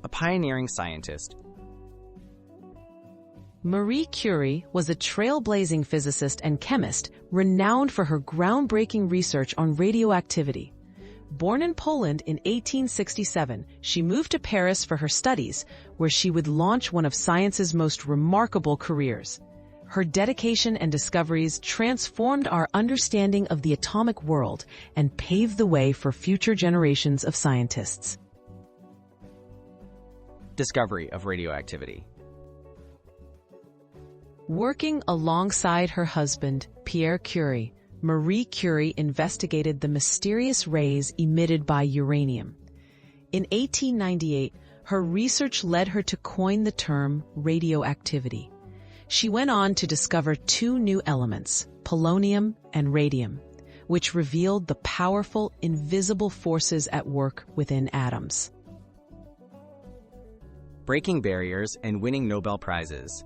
a pioneering scientist. Marie Curie was a trailblazing physicist and chemist renowned for her groundbreaking research on radioactivity. Born in Poland in 1867, she moved to Paris for her studies, where she would launch one of science's most remarkable careers. Her dedication and discoveries transformed our understanding of the atomic world and paved the way for future generations of scientists. Discovery of radioactivity. Working alongside her husband, Pierre Curie, Marie Curie investigated the mysterious rays emitted by uranium. In 1898, her research led her to coin the term radioactivity. She went on to discover two new elements, polonium and radium, which revealed the powerful, invisible forces at work within atoms. Breaking barriers and winning Nobel Prizes.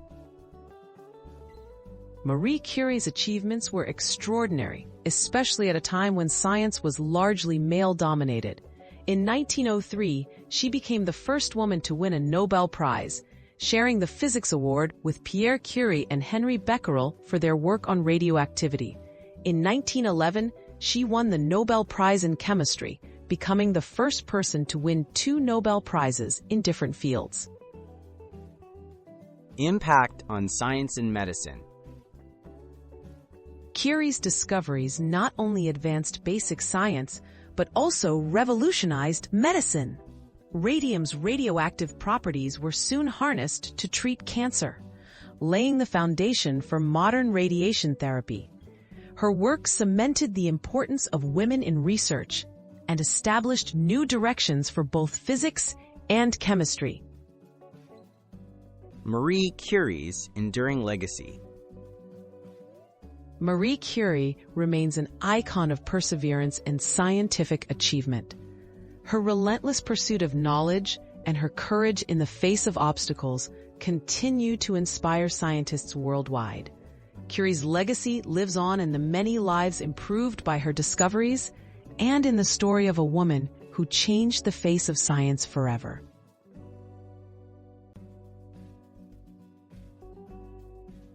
Marie Curie's achievements were extraordinary, especially at a time when science was largely male-dominated. In 1903, she became the first woman to win a Nobel Prize, sharing the physics award with Pierre Curie and Henry Becquerel for their work on radioactivity. In 1911, she won the Nobel Prize in Chemistry, becoming the first person to win 2 Nobel Prizes in different fields. Impact on science and medicine. Curie's discoveries not only advanced basic science, but also revolutionized medicine. Radium's radioactive properties were soon harnessed to treat cancer, laying the foundation for modern radiation therapy. Her work cemented the importance of women in research and established new directions for both physics and chemistry. Marie Curie's enduring legacy. Marie Curie remains an icon of perseverance and scientific achievement. Her relentless pursuit of knowledge and her courage in the face of obstacles continue to inspire scientists worldwide. Curie's legacy lives on in the many lives improved by her discoveries and in the story of a woman who changed the face of science forever.